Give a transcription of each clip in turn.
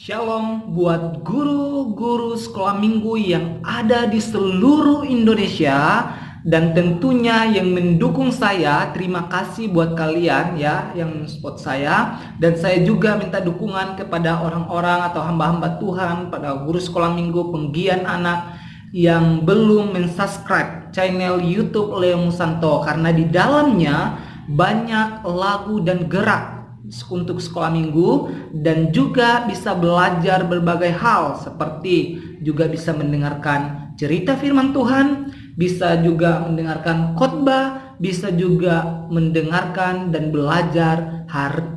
Shalom buat guru-guru sekolah minggu yang ada di seluruh Indonesia dan tentunya yang mendukung saya. Terima kasih buat kalian ya yang support saya, dan saya juga minta dukungan kepada orang-orang atau hamba-hamba Tuhan pada guru sekolah minggu penggiat anak yang belum mensubscribe channel YouTube Leo Musanto, karena di dalamnya banyak lagu dan gerak untuk sekolah minggu, dan juga bisa belajar berbagai hal, seperti juga bisa mendengarkan cerita firman Tuhan, bisa juga mendengarkan khotbah, bisa juga mendengarkan dan belajar.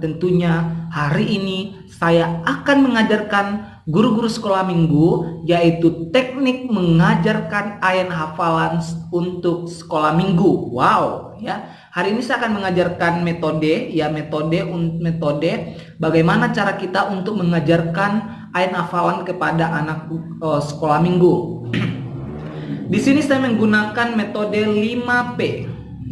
Tentunya hari ini saya akan mengajarkan guru-guru sekolah minggu, yaitu teknik mengajarkan ayat hafalan untuk sekolah minggu. Wow ya. Hari ini saya akan mengajarkan metode bagaimana cara kita untuk mengajarkan ayat hafalan kepada anak sekolah minggu. Di sini saya menggunakan metode 5P.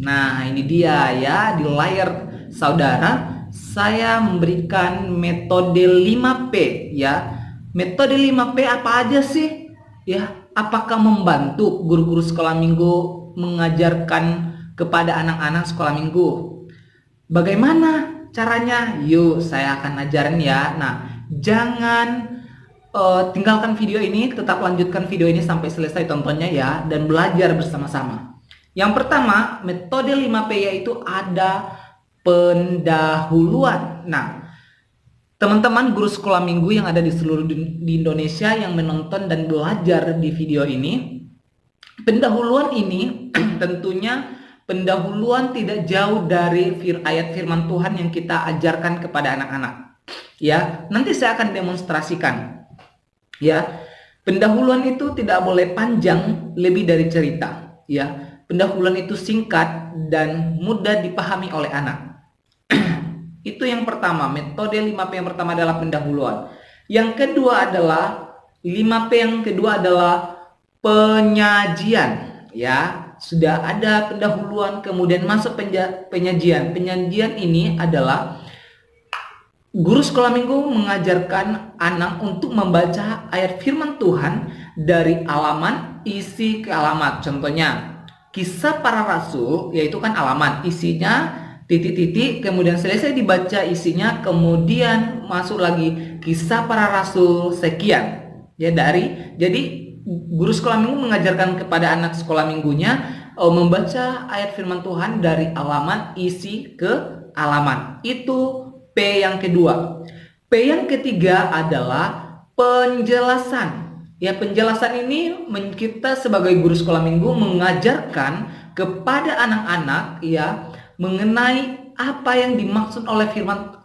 Nah, ini dia ya, di layar saudara saya memberikan metode 5P ya. Metode 5P apa aja sih? Ya, apakah membantu guru-guru sekolah minggu mengajarkan kepada anak-anak sekolah minggu? Bagaimana caranya? Yuk, saya akan ajarin ya. Nah, jangan tinggalkan video ini, tetap lanjutkan video ini sampai selesai tontonnya ya, dan belajar bersama-sama. Yang pertama, metode 5P yaitu ada pendahuluan. Nah, teman-teman guru sekolah minggu yang ada di seluruh di Indonesia yang menonton dan belajar di video ini, pendahuluan ini tentunya pendahuluan tidak jauh dari ayat firman Tuhan yang kita ajarkan kepada anak-anak. Ya, nanti saya akan demonstrasikan. Ya, pendahuluan itu tidak boleh panjang lebih dari cerita. Ya, pendahuluan itu singkat dan mudah dipahami oleh anak. Itu yang pertama, metode 5P yang pertama adalah pendahuluan. Yang kedua adalah 5P yang kedua adalah penyajian. Ya, sudah ada pendahuluan, kemudian masuk penyajian. Penyajian ini adalah guru sekolah minggu mengajarkan anak untuk membaca ayat firman Tuhan dari halaman isi ke alamat. Contohnya, Kisah Para Rasul, yaitu kan halaman, isinya titik-titik, kemudian selesai dibaca isinya, kemudian masuk lagi Kisah Para Rasul sekian. Ya, jadi guru sekolah minggu mengajarkan kepada anak sekolah minggunya membaca ayat firman Tuhan dari halaman isi ke halaman. Itu P yang kedua. P yang ketiga adalah penjelasan. Ya, penjelasan ini kita sebagai guru sekolah minggu mengajarkan kepada anak-anak ya mengenai apa yang dimaksud oleh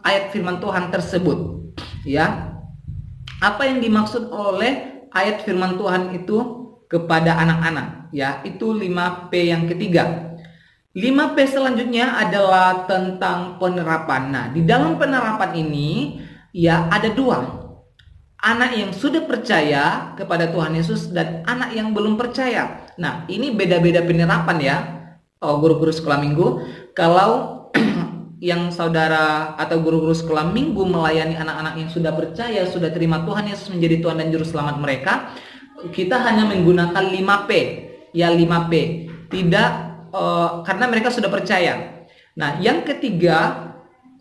ayat firman Tuhan tersebut. Ya. Apa yang dimaksud oleh ayat firman Tuhan itu kepada anak-anak ya, itu 5P yang ketiga. 5P selanjutnya adalah tentang penerapan. Nah, di dalam penerapan ini ya ada dua. Anak yang sudah percaya kepada Tuhan Yesus dan anak yang belum percaya. Nah, ini beda-beda penerapan ya, guru-guru sekolah minggu. Kalau yang saudara atau guru-guru sekolah minggu melayani anak-anak yang sudah percaya, sudah terima Tuhan Yesus menjadi Tuhan dan Juru Selamat mereka, kita hanya menggunakan 5P. Ya, 5P. Tidak, karena mereka sudah percaya. Nah, yang ketiga,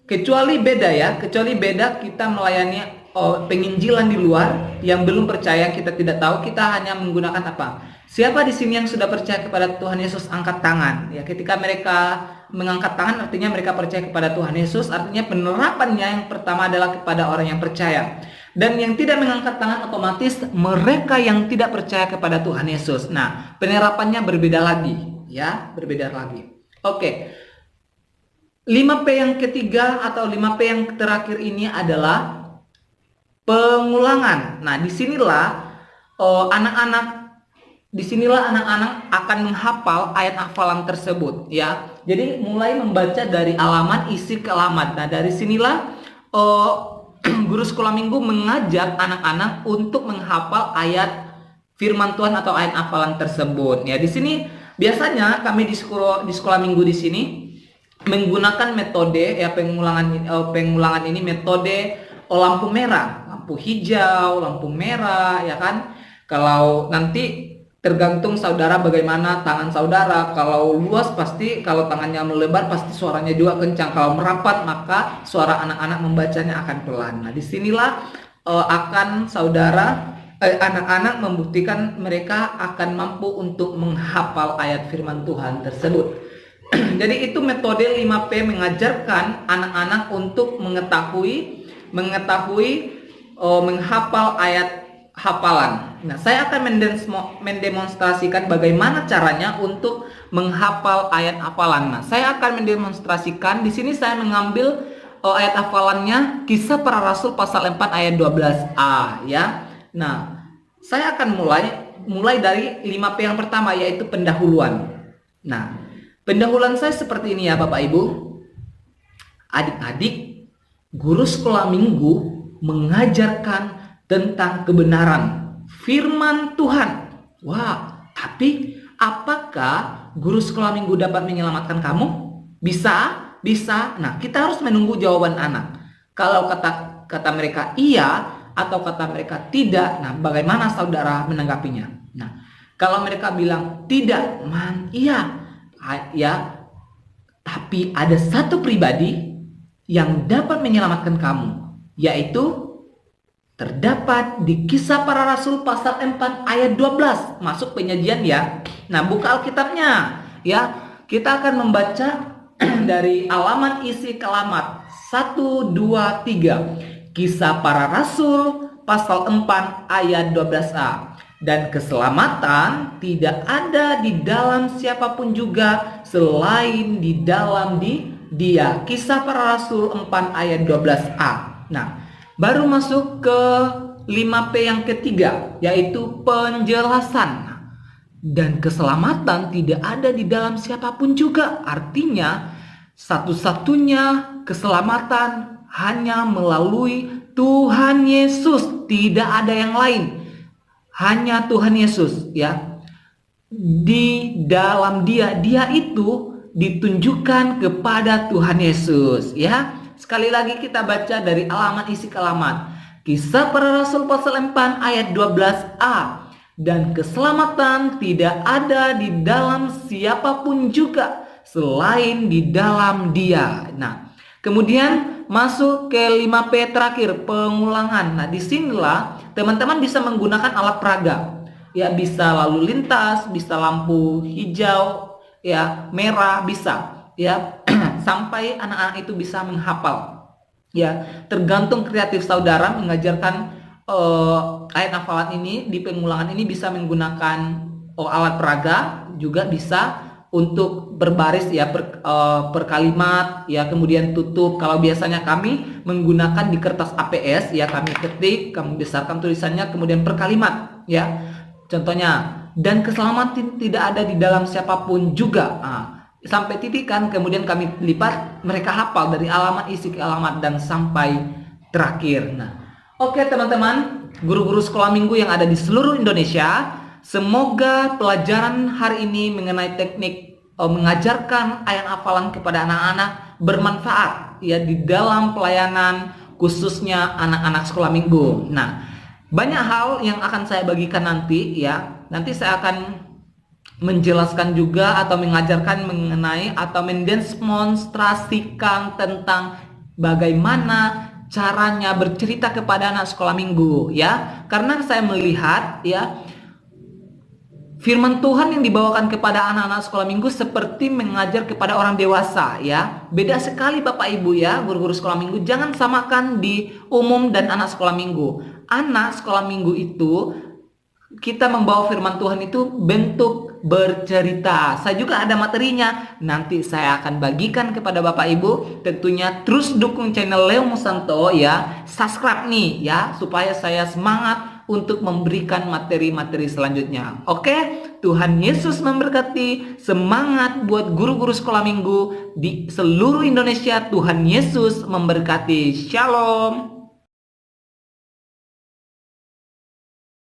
kecuali beda kita melayani penginjilan di luar yang belum percaya, kita tidak tahu, kita hanya menggunakan apa? Siapa di sini yang sudah percaya kepada Tuhan Yesus, angkat tangan. Ya, ketika mereka mengangkat tangan artinya mereka percaya kepada Tuhan Yesus. Artinya penerapannya yang pertama adalah kepada orang yang percaya. Dan yang tidak mengangkat tangan otomatis mereka yang tidak percaya kepada Tuhan Yesus. Nah, penerapannya berbeda lagi ya, berbeda lagi. Oke. 5P yang ketiga atau 5P yang terakhir ini adalah pengulangan. Nah, disinilah anak-anak akan menghafal ayat hafalan tersebut ya. Jadi mulai membaca dari halaman isi ke alamat. Nah, dari sinilah guru sekolah minggu mengajak anak-anak untuk menghafal ayat firman Tuhan atau ayat hafalan tersebut. Ya, di sini biasanya kami di sekolah minggu di sini menggunakan metode ya pengulangan ini metode lampu merah. lampu hijau, lampu merah, ya kan? Kalau nanti tergantung saudara bagaimana tangan saudara. Kalau luas pasti, kalau tangannya melebar pasti suaranya juga kencang. Kalau merapat maka suara anak-anak membacanya akan pelan. Nah, disinilah akan anak-anak membuktikan mereka akan mampu untuk menghafal ayat firman Tuhan tersebut. Jadi itu metode 5P mengajarkan anak-anak untuk mengetahui, menghafal ayat hafalan. Nah, saya akan mendemonstrasikan bagaimana caranya untuk menghafal ayat hafalan. Nah, saya akan mendemonstrasikan di sini saya mengambil ayat hafalannya Kisah Para Rasul pasal 4 ayat 12a ya. Nah, saya akan mulai dari 5P yang pertama, yaitu pendahuluan. Nah, pendahuluan saya seperti ini ya Bapak Ibu. Adik-adik, guru sekolah minggu mengajarkan tentang kebenaran firman Tuhan. Wah, tapi apakah guru sekolah minggu dapat menyelamatkan kamu? Bisa? Bisa. Nah, kita harus menunggu jawaban anak. Kalau kata mereka iya atau kata mereka tidak, nah bagaimana saudara menanggapinya? Nah, kalau mereka bilang tidak, iya, ya, tapi ada satu pribadi yang dapat menyelamatkan kamu, yaitu terdapat di Kisah Para Rasul pasal 4 ayat 12. Masuk penyajian ya. Nah, buka Alkitabnya ya. Kita akan membaca dari halaman isi kelamat 1, 2, 3. Kisah Para Rasul pasal 4 ayat 12a. Dan keselamatan tidak ada di dalam siapapun juga selain di dalam Dia. Kisah Para Rasul 4 ayat 12a. Nah, baru masuk ke 5P yang ketiga, yaitu penjelasan. Dan keselamatan tidak ada di dalam siapapun juga. Artinya, satu-satunya keselamatan hanya melalui Tuhan Yesus. Tidak ada yang lain. Hanya Tuhan Yesus ya. Di dalam Dia itu ditunjukkan kepada Tuhan Yesus ya. Sekali lagi kita baca dari halaman isi kelamat. Kisah Para Rasul pasal 4 ayat 12a. Dan keselamatan tidak ada di dalam siapapun juga selain di dalam Dia. Nah, kemudian masuk ke 5P terakhir, pengulangan. Nah, disinilah teman-teman bisa menggunakan alat peraga. Ya, bisa lalu lintas, bisa lampu hijau, ya, merah, bisa. Ya, sampai anak-anak itu bisa menghafal. Ya, tergantung kreatif saudara mengajarkan ayat hafalan ini. Di pengulangan ini bisa menggunakan alat peraga, juga bisa untuk berbaris ya, per kalimat ya, kemudian tutup. Kalau biasanya kami menggunakan di kertas APS ya, kami ketik, kami besarkan tulisannya, kemudian per kalimat ya. Contohnya, dan keselamatan tidak ada di dalam siapapun juga. Sampai titik kan, kemudian kami lipat, mereka hafal dari alamat isi ke alamat dan sampai terakhir. Nah, oke teman-teman, guru-guru sekolah minggu yang ada di seluruh Indonesia, semoga pelajaran hari ini mengenai teknik mengajarkan ayat hafalan kepada anak-anak bermanfaat ya di dalam pelayanan khususnya anak-anak sekolah minggu. Nah, banyak hal yang akan saya bagikan nanti ya. Nanti saya akan menjelaskan juga atau mengajarkan mengenai atau mendemonstrasikan tentang bagaimana caranya bercerita kepada anak sekolah minggu ya. Karena saya melihat ya, firman Tuhan yang dibawakan kepada anak-anak sekolah minggu seperti mengajar kepada orang dewasa ya. Beda sekali Bapak Ibu ya, guru-guru sekolah minggu. Jangan samakan di umum dan anak sekolah minggu. Anak sekolah minggu itu, kita membawa firman Tuhan itu bentuk bercerita. Saya juga ada materinya. Nanti saya akan bagikan kepada Bapak Ibu. Tentunya terus dukung channel Leo Musanto ya. Subscribe nih ya, supaya saya semangat untuk memberikan materi-materi selanjutnya. Oke, Tuhan Yesus memberkati. Semangat buat guru-guru sekolah minggu di seluruh Indonesia. Tuhan Yesus memberkati. Shalom.